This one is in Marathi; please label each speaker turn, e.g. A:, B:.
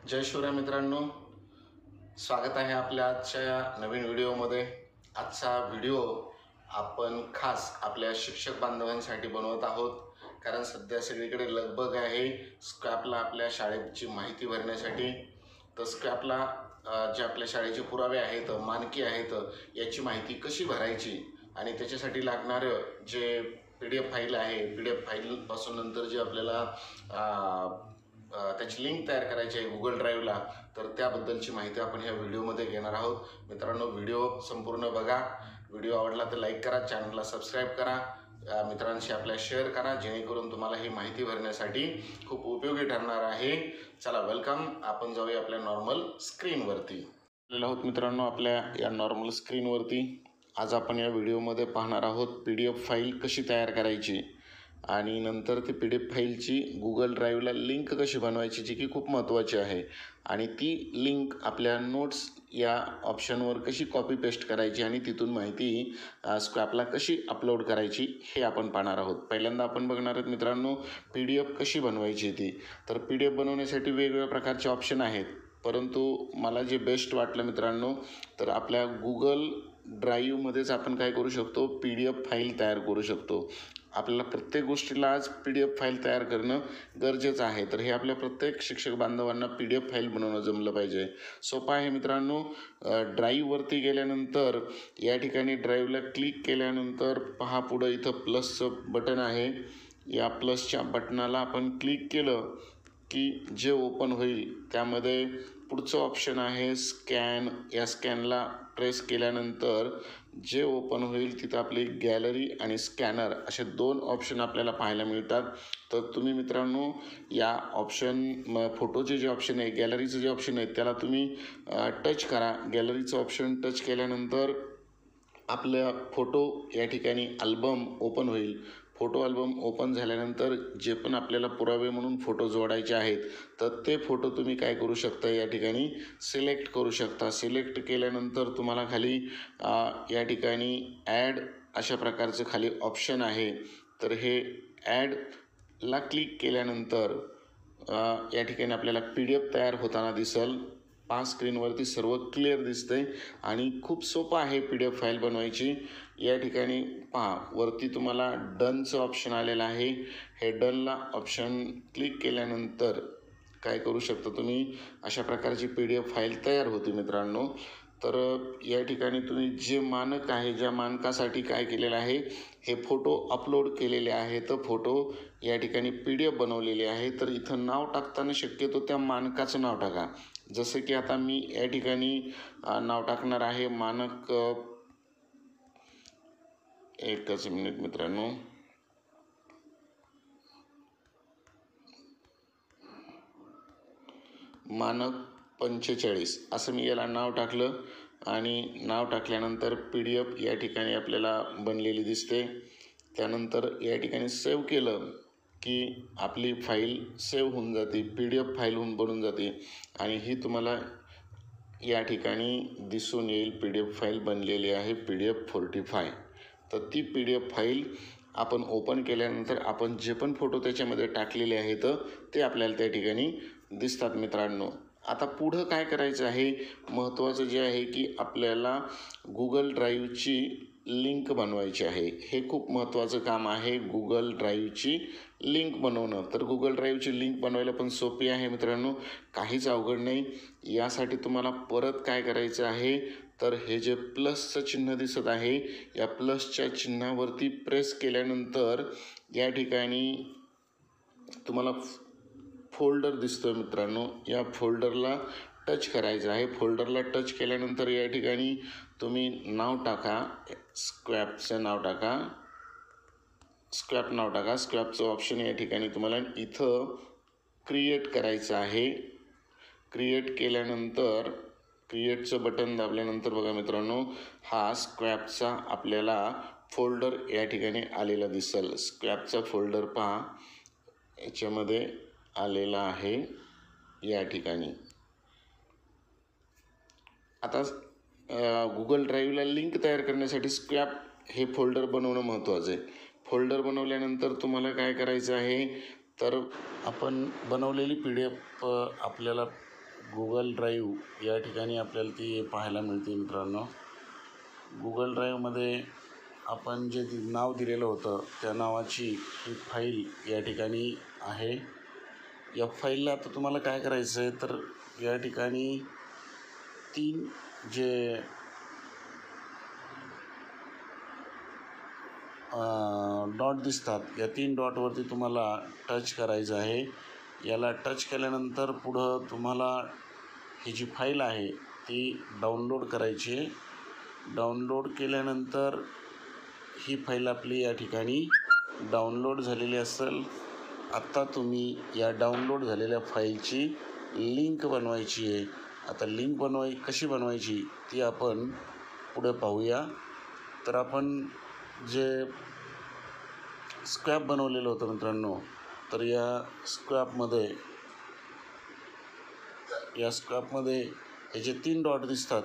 A: जय शिवराय मित्रांनो, स्वागत आहे आपल्या आजच्या नवीन व्हिडिओमध्ये। आजचा व्हिडिओ आपण खास आपल्या शिक्षक बांधवांसाठी बनवत आहोत, कारण सध्या सगळीकडे लगबग आहे स्क्रॅपला आपल्या शाळेची माहिती भरण्यासाठी। तर स्क्रॅपला जे आपल्या शाळेचे पुरावे आहेत, मानके आहेत, याची माहिती कशी भरायची आणि त्याच्यासाठी लागणारं जे PDF फाईल आहे, PDF फाईलपासून नंतर जे आपल्याला त्याची लिंक तयार करायची आहे गुगल ड्राईव्हला, तर त्याबद्दलची माहिती आपण ह्या व्हिडिओमध्ये घेणार आहोत। मित्रांनो, व्हिडिओ संपूर्ण बघा। व्हिडिओ आवडला तर लाईक करा, चॅनलला सबस्क्राईब करा, मित्रांशी आपल्या शेअर करा, जेणेकरून तुम्हाला ही माहिती भरण्यासाठी खूप उपयोगी ठरणार आहे। चला, वेलकम। आपण जाऊया आपल्या नॉर्मल स्क्रीनवरती। आलेलो आहोत मित्रांनो आपल्या या नॉर्मल स्क्रीनवरती। आज आपण या व्हिडिओमध्ये पाहणार आहोत PDF फाईल कशी तयार करायची आणि नंतर ती PDF फाईलची गुगल ड्राईव्हला लिंक कशी बनवायची, जी की खूप महत्त्वाची आहे, आणि ती लिंक आपल्या नोट्स या ऑप्शनवर कशी कॉपी पेस्ट करायची आणि तिथून माहिती स्क्रॅपला कशी अपलोड करायची हे आपण पाहणार आहोत। पहिल्यांदा आपण बघणार आहोत मित्रांनो PDF कशी बनवायची ती। तर PDF बनवण्यासाठी वेगवेगळ्या प्रकारचे ऑप्शन आहेत, परंतु मला जे बेस्ट वाटलं मित्रांनो, तर आपल्या गुगल ड्राईव्हमध्येच आपण काय करू शकतो, PDF फाईल तयार करू शकतो। आपल्याला प्रत्येक गोष्टीला आज PDF फाईल तयार करणं गरजेचं आहे। तर हे आपल्या प्रत्येक शिक्षक बांधवांना PDF फाईल बनवणं जमलं पाहिजे। सोपं आहे मित्रांनो। ड्राईव्हवरती गेल्यानंतर या ठिकाणी ड्राईव्हला क्लिक केल्यानंतर पहा, पुढं इथं प्लसचं बटन आहे। या प्लसच्या बटनाला आपण क्लिक केलं की जे ओपन होईल त्यामध्ये पुढचं ऑप्शन आहे स्कॅन। या स्कॅनला प्रेस केल्यानंतर जे ओपन होईल तिथं आपली गॅलरी आणि स्कॅनर असे दोन ऑप्शन आपल्याला पाहायला मिळतात। तर तुम्ही मित्रांनो या फोटोचे जे ऑप्शन आहे, गॅलरीचं जे ऑप्शन आहे, त्याला तुम्ही टच करा। गॅलरीचं ऑप्शन टच केल्यानंतर आपल्या फोटो या ठिकाणी अल्बम ओपन होईल। फोटो अल्बम ओपन झाल्यानंतर जे पण आपल्याला पुरावे म्हणून फोटो जोडायचे आहेत, तर ते फोटो तुम्ही काय करू शकता, या ठिकाणी सिलेक्ट करू शकता। सिलेक्ट केल्यानंतर तुम्हाला खाली या ठिकाणी ॲड अशा प्रकारचं खाली ऑप्शन आहे। तर हे ॲडला क्लिक केल्यानंतर या ठिकाणी आपल्याला PDF तयार होताना दिसेल। स्क्रीनवरती सर्व क्लिअर दिसतंय आणि खूप सोपं आहे PDF फाईल बनवायची। या ठिकाणी पहा, वरती तुम्हाला डनचं ऑप्शन आलेलं आहे। हे डनला ऑप्शन क्लिक केल्यानंतर काय करू शकता तुम्ही, अशा प्रकारची PDF फाईल तयार होती मित्रांनो। तर या ठिकाणी तुम्ही जे मानक आहे, ज्या मानकासाठी काय केलेलं आहे, हे फोटो अपलोड केलेले आहेत। फोटो या ठिकाणी PDF बनवलेले आहे। तर इथं नाव टाकताना शक्यतो त्या मानकाचं नाव टाका। जसं की आता मी या ठिकाणी नाव टाकणार आहे मानक, एकच मिनिट मित्रांनो, मानक 45 असं मी याला नाव टाकलं आणि नाव टाकल्यानंतर PDF या ठिकाणी आपल्याला बनलेली दिसते। त्यानंतर या ठिकाणी सेव्ह केलं की आपली फाईल सेव्ह होऊन जाते, PDF फाईल बनून जाते आणि ही तुम्हाला या ठिकाणी दिसून येईल PDF फाईल बनलेली आहे PDF 45। तर ती PDF फाईल आपण ओपन केल्यानंतर आपण जे पण फोटो त्याच्यामध्ये टाकलेले आहेत ते आपल्याला त्या ठिकाणी दिसतात मित्रांनो। आता पुढं काय करायचं आहे, महत्त्वाचं जे आहे की आपल्याला गुगल ड्राईव्हची लिंक बनवायची आहे। हे खूप महत्त्वाचं काम आहे, गुगल ड्राईव्हची लिंक बनवणं। तर गुगल ड्राईव्हची लिंक बनवायला पण सोपी आहे मित्रांनो, काहीच अवघड नाही। यासाठी तुम्हाला परत काय करायचं आहे, तर हे जे प्लसचं चिन्ह दिसत आहे, या प्लसच्या चिन्हावरती प्रेस केल्यानंतर या ठिकाणी तुम्हाला फोल्डर दिसतोय मित्रांनो, या फोल्डरला टच करायचं आहे। फोल्डरला टच केल्यानंतर या ठिकाणी तुम्ही नाव टाका, स्क्रॅपचं नाव टाका, स्क्रॅप नाव टाका। स्क्रॅपचं ऑप्शन या ठिकाणी तुम्हाला इथं क्रिएट करायचं आहे। क्रिएट केल्यानंतर क्रिएटचं बटन दाबल्यानंतर बघा मित्रांनो, हा स्क्रॅपचा आपल्याला फोल्डर या ठिकाणी आलेला दिसेल। स्क्रॅपचा फोल्डर पहा, याच्यामध्ये आलेला आहे या ठिकाणी। आता गुगल ड्राईव्हला लिंक तयार करण्यासाठी स्क्रॅप हे फोल्डर बनवणं महत्त्वाचं आहे। फोल्डर बनवल्यानंतर तुम्हाला काय करायचं आहे, तर आपण बनवलेली PDF आपल्याला
B: गुगल ड्राईव्ह या ठिकाणी आपल्याला ती पाहायला मिळते मित्रांनो. गुगल ड्राईव्हमध्ये आपण जे नाव दिलेलं होतं त्या नावाची ही फाईल या ठिकाणी आहे. या फाईलला आता तुम्हाला काय करायचं आहे तर या ठिकाणी 3 जे डॉट दिसतात या 3 डॉटवरती तुम्हाला टच करायचं आहे. याला टच केल्यानंतर पुढं तुम्हाला ही जी फाईल आहे ती डाउनलोड करायची आहे. डाउनलोड केल्यानंतर ही फाईल आपली या ठिकाणी डाउनलोड झालेली असेल. आत्ता तुम्ही या डाउनलोड झालेल्या फाईलची लिंक बनवायची आहे. आता लिंक कशी बनवायची ती आपण पुढे पाहूया. तर आपण जे स्क्रॅप बनवलेलं होतं मित्रांनो, तर या स्क्रॅपमध्ये हे जे 3 डॉट दिसतात